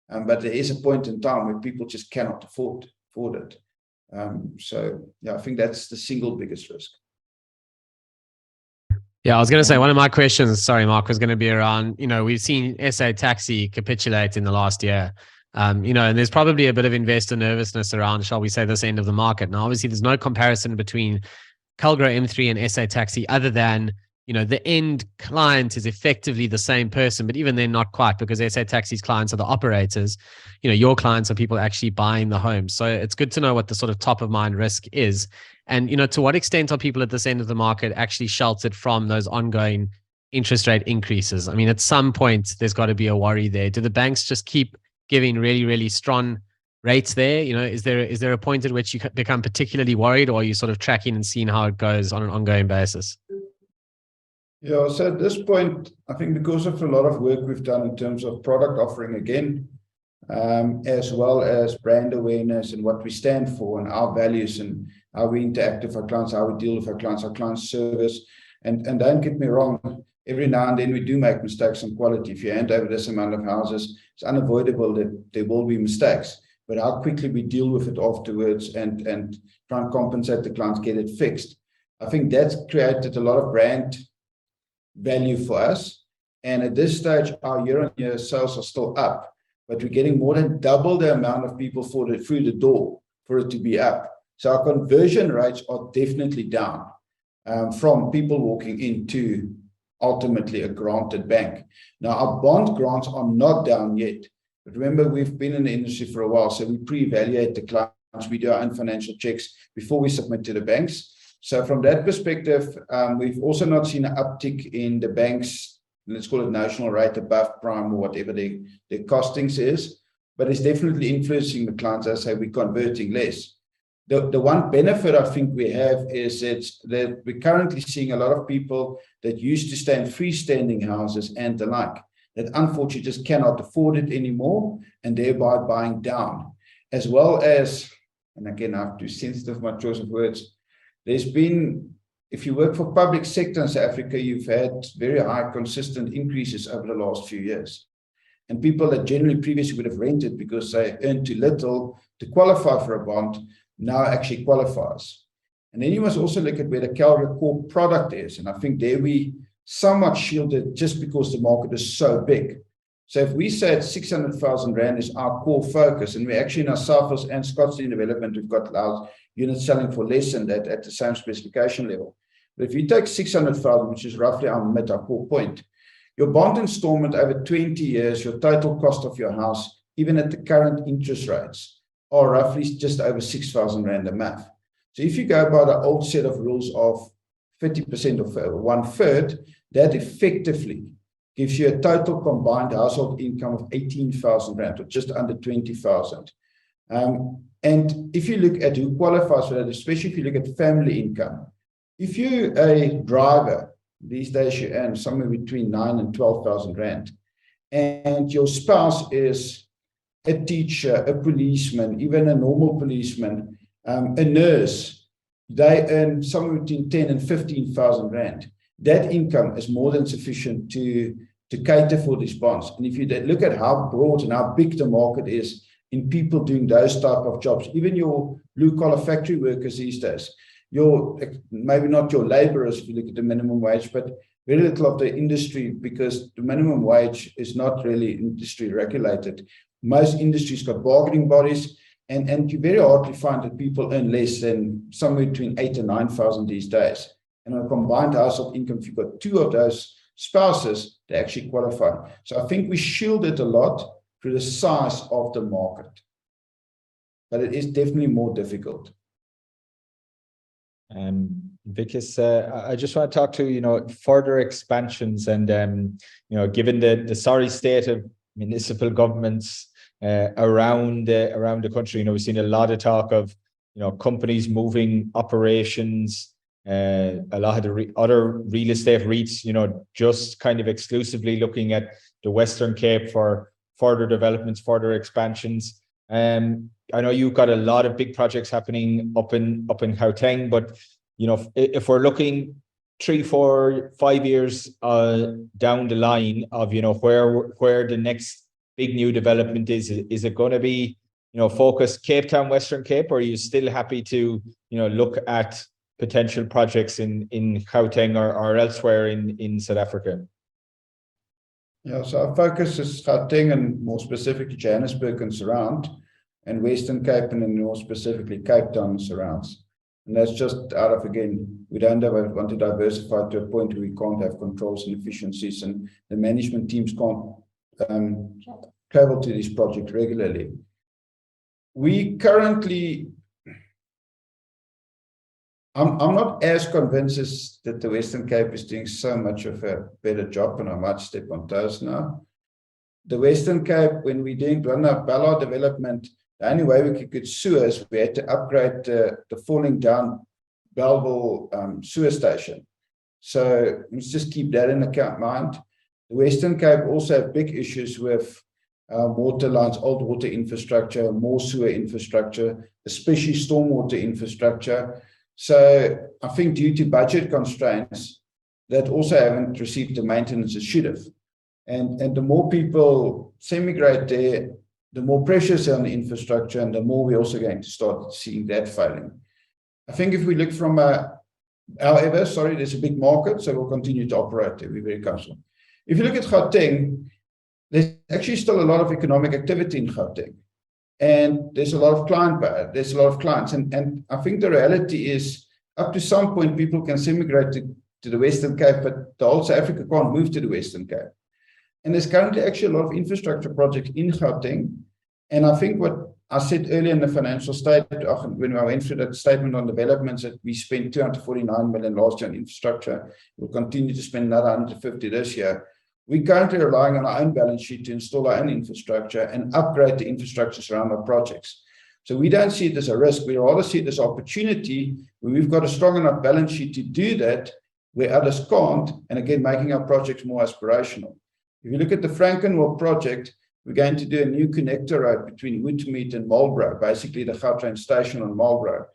But there is a point in time where people just cannot afford it. So yeah, I think that's the single biggest risk. Yeah, I was going to say one of my questions, sorry, Mark, was going to be around, we've seen SA Taxi capitulate in the last year. And there's probably a bit of investor nervousness around, shall we say, this end of the market. Now, obviously, there's no comparison between Calgro M3 and SA Taxi other than, the end client is effectively the same person, but even then not quite, because SA Taxi's clients are the operators. Your clients are people actually buying the home. So it's good to know what the sort of top of mind risk is. And, to what extent are people at this end of the market actually sheltered from those ongoing interest rate increases? I mean, at some point, there's got to be a worry there. Do the banks just keep giving really, really strong rates there? Is there a point at which you become particularly worried, or are you sort of tracking and seeing how it goes on an ongoing basis? Yeah, so at this point, I think because of a lot of work we've done in terms of product offering again, as well as brand awareness and what we stand for and our values and how we interact with our clients, how we deal with our client service. And don't get me wrong, every now and then we do make mistakes on quality. If you hand over this amount of houses, it's unavoidable that there will be mistakes. But how quickly we deal with it afterwards and try and compensate the clients, get it fixed. I think that's created a lot of brand value for us. And at this stage, our year-on-year sales are still up, but we're getting more than double the amount of people through the door for it to be up. So our conversion rates are definitely down from people walking into ultimately a granted bank. Now, our bond grants are not down yet. But remember, we've been in the industry for a while, so we pre-evaluate the clients, we do our own financial checks before we submit to the banks. So from that perspective, we've also not seen an uptick in the banks, let's call it notional rate above prime or whatever their costings is, but it's definitely influencing the clients. I say we're converting less. The one benefit I think we have is that we're currently seeing a lot of people that used to stay in freestanding houses and the like, that unfortunately just cannot afford it anymore and thereby buying down. As well as, and again, I have to be sensitive my choice of words, there's been, if you work for public sector in South Africa, you've had very high consistent increases over the last few years. And people that generally previously would have rented because they earned too little to qualify for a bond, now actually qualifies. And then you must also look at where the Calgro core product is. And I think there we somewhat shielded just because the market is so big. So if we say 600,000 Rand is our core focus, and we're actually in our Southwest and Scottsdale development, we've got our units selling for less than that at the same specification level. But if you take 600,000, which is roughly our core point, your bond installment over 20 years, your total cost of your house, even at the current interest rates, are roughly just over 6,000 Rand a month. So if you go by the old set of rules of 50% of 1/3, that effectively gives you a total combined household income of 18,000 Rand, or just under 20,000. And if you look at who qualifies for that, especially if you look at family income, if you're a driver, these days you earn somewhere between 9,000 and 12,000 Rand, and your spouse is a teacher, a policeman, even a normal policeman, a nurse, they earn somewhere between 10,000 and 15,000 Rand. That income is more than sufficient to cater for these bonds. And if you look at how broad and how big the market is in people doing those type of jobs, even your blue-collar factory workers these days, maybe not your laborers if you look at the minimum wage, but very little of the industry, because the minimum wage is not really industry regulated. Most industries got bargaining bodies, and you very hardly find that people earn less than somewhere between 8,000 and 9,000 these days. And on a combined household income, if you've got two of those spouses, they actually qualify. So I think we shield it a lot through the size of the market, but it is definitely more difficult. Wikus, I just want to talk to, further expansions and, given the sorry state of municipal governments around the country, we've seen a lot of talk of, companies moving operations, a lot of the other real estate REITs, just kind of exclusively looking at the Western Cape for further developments, further expansions. I know you've got a lot of big projects happening up in Gauteng, but if we're looking 3, 4, 5 years down the line of where the next big new development is it going to be focused Cape Town, Western Cape, or are you still happy to look at potential projects in Gauteng or elsewhere in South Africa? Yeah, so our focus is Gauteng and more specifically Johannesburg and surround, and Western Cape, and then more specifically Cape Town and surrounds. And that's just out of, again, we don't want to diversify to a point where we can't have controls and efficiencies, and the management teams can't travel to these projects regularly. We currently, I'm not as convinced as that the Western Cape is doing so much of a better job, and I might step on toes now. The Western Cape, when we did run our Ballard development, the only way we could sewer is we had to upgrade the falling down Belleville sewer station. So let's just keep that in mind. The Western Cape also have big issues with water lines, old water infrastructure, more sewer infrastructure, especially stormwater infrastructure. So I think due to budget constraints, that also haven't received the maintenance it should have. And the more people semi-grade there, the more pressures on the infrastructure, and the more we're also going to start seeing that failing. I think if we look from however, sorry, there's a big market, so we'll continue to operate there. We're very comfortable. If you look at Gauteng, there's actually still a lot of economic activity in Gauteng. And there's a lot of there's a lot of clients. And I think the reality is, up to some point, people can semi-grade to the Western Cape, but the whole South Africa can't move to the Western Cape. And there's currently actually a lot of infrastructure projects in Gauteng. And I think what I said earlier in the financial statement, when I went through that statement on developments, that we spent 249 million last year on infrastructure. We'll continue to spend another 150 this year. We're currently relying on our own balance sheet to install our own infrastructure and upgrade the infrastructures around our projects. So we don't see it as a risk. We rather see it as an opportunity where we've got a strong enough balance sheet to do that, where others can't, and again, making our projects more aspirational. If you look at the Frankenwald project, we're going to do a new connector road between Woodmead and Marlborough, basically the Gautrain station on Marlborough,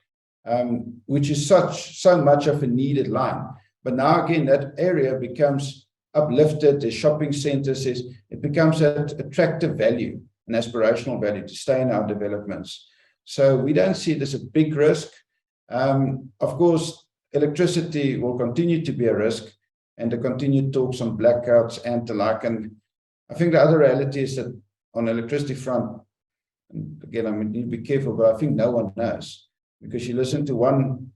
which is so much of a needed line. But now again, that area becomes uplifted, there's shopping centers, it becomes an attractive value, an aspirational value to stay in our developments. So we don't see it as a big risk. Of course, electricity will continue to be a risk, and the continued talks on blackouts and the like. And I think the other reality is that on the electricity front, and again, I need to be careful, but I think no one knows, because you listen to one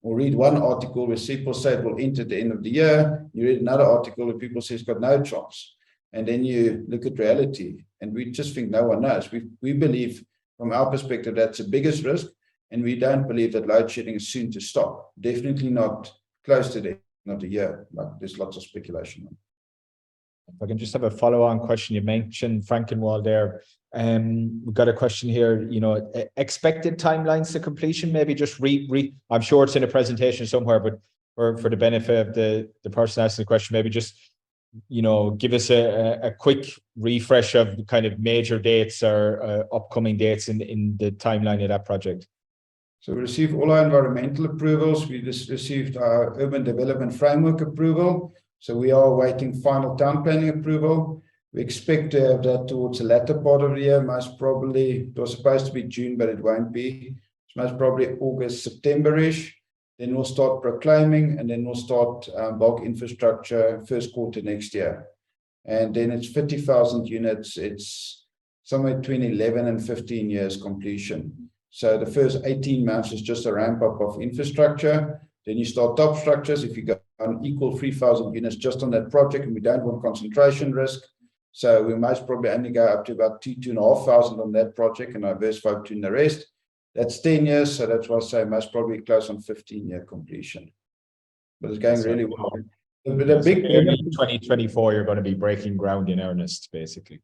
or read one article where people say it will enter at the end of the year. You read another article where people say it's got no chance. And then you look at reality, and we just think no one knows. We believe, from our perspective, that's the biggest risk, and we don't believe that load shedding is soon to stop. Definitely not close to the end of the year. Like, there's lots of speculation on. If I can just have a follow-on question. You mentioned Frankenwald there. We've got a question here, expected timelines to completion, maybe just I'm sure it's in a presentation somewhere, but for the benefit of the person asking the question, maybe just, give us a quick refresh of the kind of major dates or upcoming dates in the timeline of that project. So we received all our environmental approvals. We just received our urban development framework approval. So we are awaiting final town planning approval. We expect to have that towards the latter part of the year, most probably. It was supposed to be June, but it won't be. It's most probably August, September-ish. Then we'll start proclaiming, and then we'll start bulk infrastructure first quarter next year. And then it's 50,000 units. It's somewhere between 11 and 15 years completion. So the first 18 months is just a ramp up of infrastructure. Then you start top structures. If you go on equal 3,000 units just on that project, and we don't want concentration risk. So we most probably only go up to about 2,500 on that project and diversify between the rest. That's 10 years. So that's why I say most probably close on 15-year completion. But it's going really well. But a big 2024, you're going to be breaking ground in earnest, basically.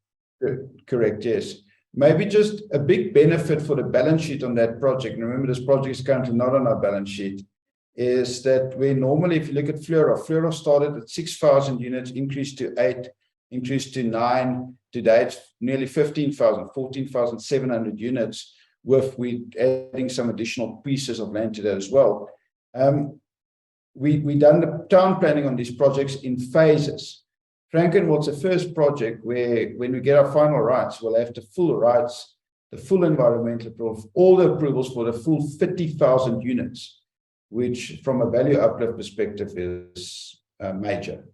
Correct, yes. Maybe just a big benefit for the balance sheet on that project. And remember, this project is currently not on our balance sheet. Is that we normally, if you look at Fleurhof started at 6,000 units, increased to 8, increased to 9. Today, it's nearly 15,000, 14,700 units, with we adding some additional pieces of land to that as well. We done the town planning on these projects in phases. Frankenwald's the first project where, when we get our final rights, we'll have the full rights, the full environmental approval, all the approvals for the full 50,000 units. which from a value uplift perspective is major.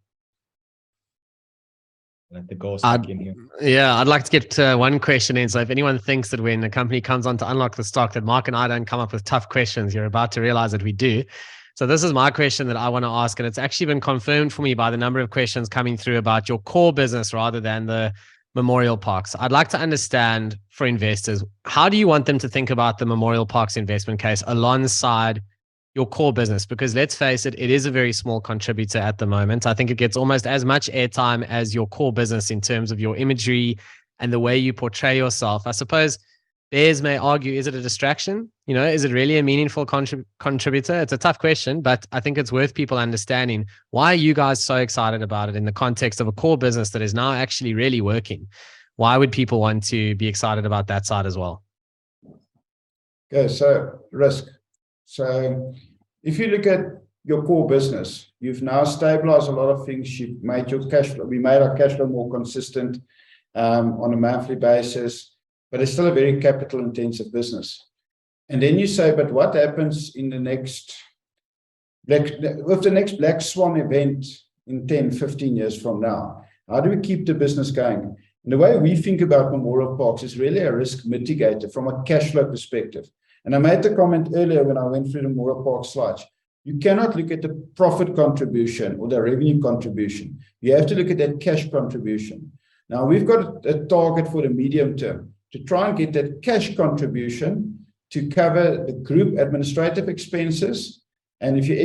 Let the ghost back in here. Yeah, I'd like to get one question in. So if anyone thinks that when a company comes on to unlock the stock, that Mark and I don't come up with tough questions, you're about to realize that we do. So this is my question that I want to ask, and it's actually been confirmed for me by the number of questions coming through about your core business rather than the memorial parks. I'd like to understand for investors, how do you want them to think about the memorial parks investment case alongside your core business? Because let's face it, it is a very small contributor at the moment. I think it gets almost as much airtime as your core business in terms of your imagery and the way you portray yourself. I suppose bears may argue, is it a distraction? You know, is it really a meaningful contributor? It's a tough question, but I think it's worth people understanding why are you guys so excited about it in the context of a core business that is now actually really working. Why would people want to be excited about that side as well? Okay, so risk. So if you look at your core business, you've now stabilized a lot of things. You've made your cash flow. We made our cash flow more consistent on a monthly basis, but it's still a very capital intensive business. And then you say, but what happens in the next, with the next black swan event in 10, 15 years from now? How do we keep the business going? And the way we think about memorial parks is really a risk mitigator from a cash flow perspective. And I made the comment earlier when I went through the memorial park slides. You cannot look at the profit contribution or the revenue contribution. You have to look at that cash contribution. Now, we've got a target for the medium term to try and get that cash contribution to cover the group administrative expenses. And if you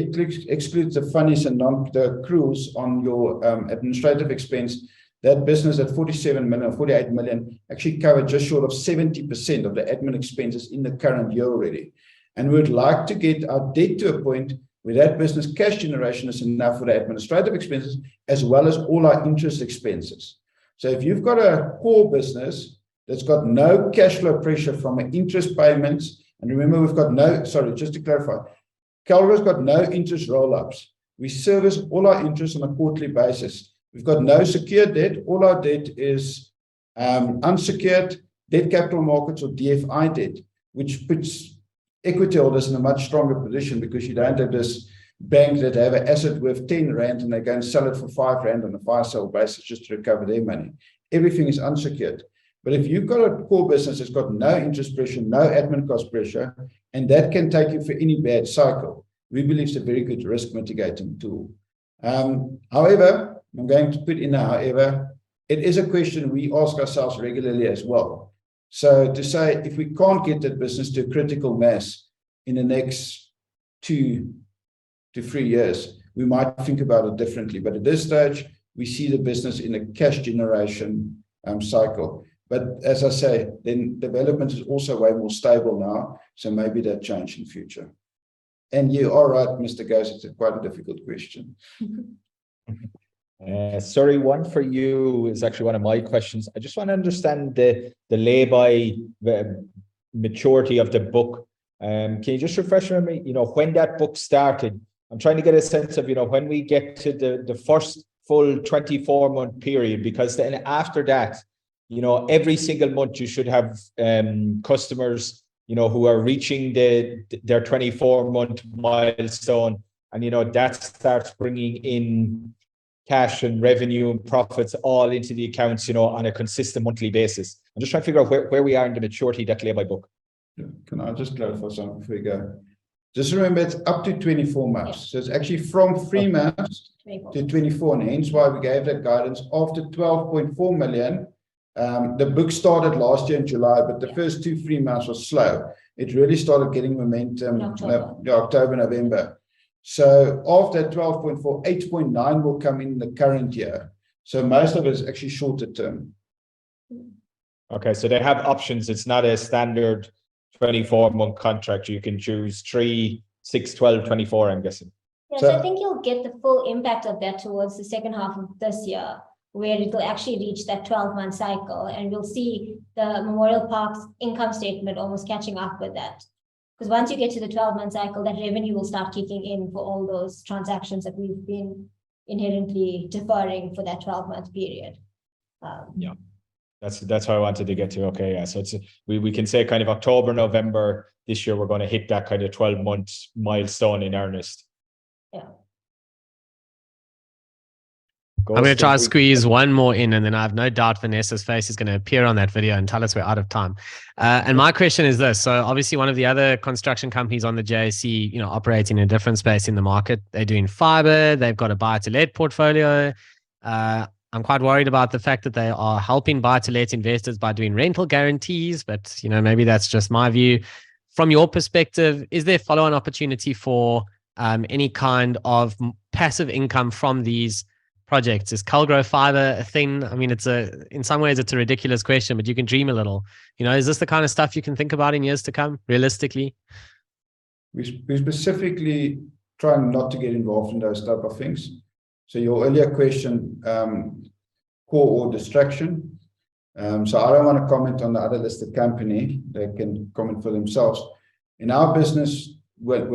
exclude the funnies and the accruals on your administrative expense, that business at 47 million, 48 million actually covered just short of 70% of the admin expenses in the current year already. And we'd like to get our debt to a point where that business cash generation is enough for the administrative expenses as well as all our interest expenses. So if you've got a core business that's got no cash flow pressure from interest payments, and remember we've got no, sorry, just to clarify, Calgro's got no interest roll-ups. We service all our interest on a quarterly basis. We've got no secured debt. All our debt is unsecured debt capital markets or DFI debt, which puts equity holders in a much stronger position because you don't have this bank that have an asset worth 10 Rand and they go and sell it for 5 Rand on a fire sale basis just to recover their money. Everything is unsecured. But if you've got a core business that's got no interest pressure, no admin cost pressure, and that can take you for any bad cycle, we believe it's a very good risk mitigating tool. However, I'm going to put in a however, it is a question we ask ourselves regularly as well. So to say, if we can't get that business to a critical mass in the next 2 to 3 years, we might think about it differently. But at this stage, we see the business in a cash generation cycle. But as I say, then development is also way more stable now. So maybe that change in future. And you are right, Mr. Ghost, it's quite a difficult question. Sorry, one for you is actually one of my questions. I just want to understand the lay-by maturity of the book. Can you just refresh me, when that book started? I'm trying to get a sense of, when we get to the first full 24-month period, because then after that, every single month you should have customers, who are reaching their 24-month milestone. And, that starts bringing in cash and revenue and profits all into the accounts, on a consistent monthly basis. I'm just trying to figure out where we are in the maturity of that lay-by book. Can I just clarify something before we go? Just remember, it's up to 24 months. Yeah. So it's actually from 3 months to 24, and hence why we gave that guidance. After 12.4 million, the book started last year in July, but the first 2-3 months was slow. It really started getting momentum in October, November. So after 12.4, 8.9 will come in the current year. So most of it is actually shorter term. Okay, so they have options. It's not a standard 24-month contract. You can choose 3, 6, 12, 24, I'm guessing. Yeah, so I think you'll get the full impact of that towards the second half of this year, where it will actually reach that 12-month cycle. And we'll see the Memorial Parks income statement almost catching up with that. Because once you get to the 12-month cycle, that revenue will start kicking in for all those transactions that we've been inherently deferring for that 12-month period. Yeah. That's how I wanted to get to. Okay, yeah. So it's we can say kind of October, November this year we're going to hit that kind of 12-month milestone in earnest. Yeah. I'm going to try to squeeze one more in, and then I have no doubt Vanessa's face is going to appear on that video and tell us we're out of time. And my question is this. So obviously one of the other construction companies on the JSE, operating in a different space in the market, they're doing fiber. They've got a buy-to-let portfolio. I'm quite worried about the fact that they are helping buy-to-let investors by doing rental guarantees, but maybe that's just my view. From your perspective, is there follow-on opportunity for any kind of passive income from these projects? Is Calgro fiber a thing? I mean, in some ways it's a ridiculous question, but you can dream a little. Is this the kind of stuff you can think about in years to come, realistically? We specifically try not to get involved in those type of things. So your earlier question, core or distraction. So I don't want to comment on the other listed company. They can comment for themselves. In our business, when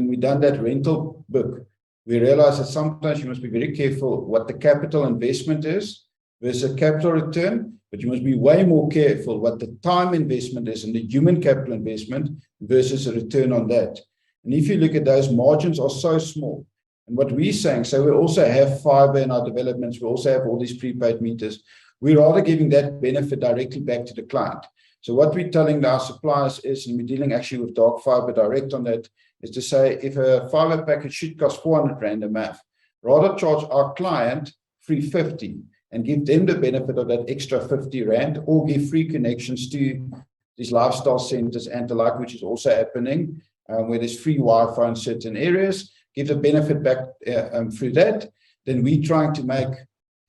we done that rental book, we realized that sometimes you must be very careful what the capital investment is versus capital return, but you must be way more careful what the time investment is and the human capital investment versus a return on that. And if you look at those, margins are so small. And what we're saying, so we also have fiber in our developments, we also have all these prepaid meters. We're rather giving that benefit directly back to the client. So what we're telling our suppliers is, and we're dealing actually with dark fiber direct on that, is to say if a fiber package should cost 400 Rand a month, rather charge our client 350 and give them the benefit of that extra 50 Rand, or give free connections to these lifestyle centers and the like, which is also happening, where there's free Wi-Fi in certain areas, give the benefit back through that. Then we're trying to make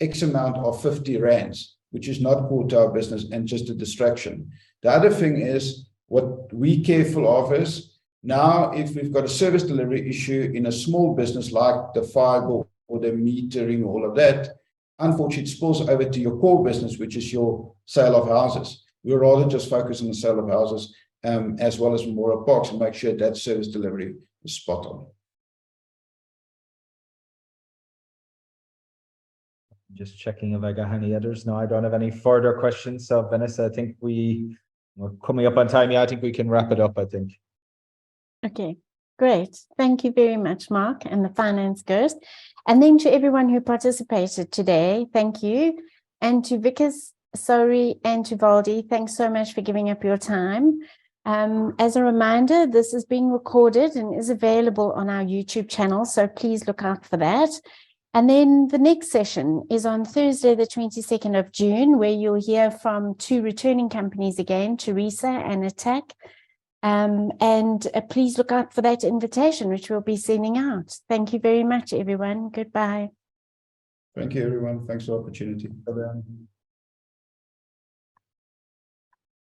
X amount of 50 Rands, which is not core to our business and just a distraction. The other thing is, what we're careful of is, now if we've got a service delivery issue in a small business like the fiber or the metering, all of that, unfortunately it spills over to your core business, which is your sale of houses. We'd rather just focus on the sale of houses as well as Memorial Parks, and make sure that service delivery is spot on. Just checking if I got any others. No, I don't have any further questions. So Vanessa, I think we're coming up on time. Yeah, I think we can wrap it up, I think. Okay, great. Thank you very much, Mark and the Finance Ghost. And then to everyone who participated today, thank you. And to Wikus, Sori, and to Valdi, thanks so much for giving up your time. As a reminder, this is being recorded and is available on our YouTube channel, so please look out for that. And then the next session is on Thursday, the 22nd of June, where you'll hear from two returning companies again, Teresa and Attack. And please look out for that invitation, which we'll be sending out. Thank you very much, everyone. Goodbye. Thank you, everyone. Thanks for the opportunity. Bye-bye.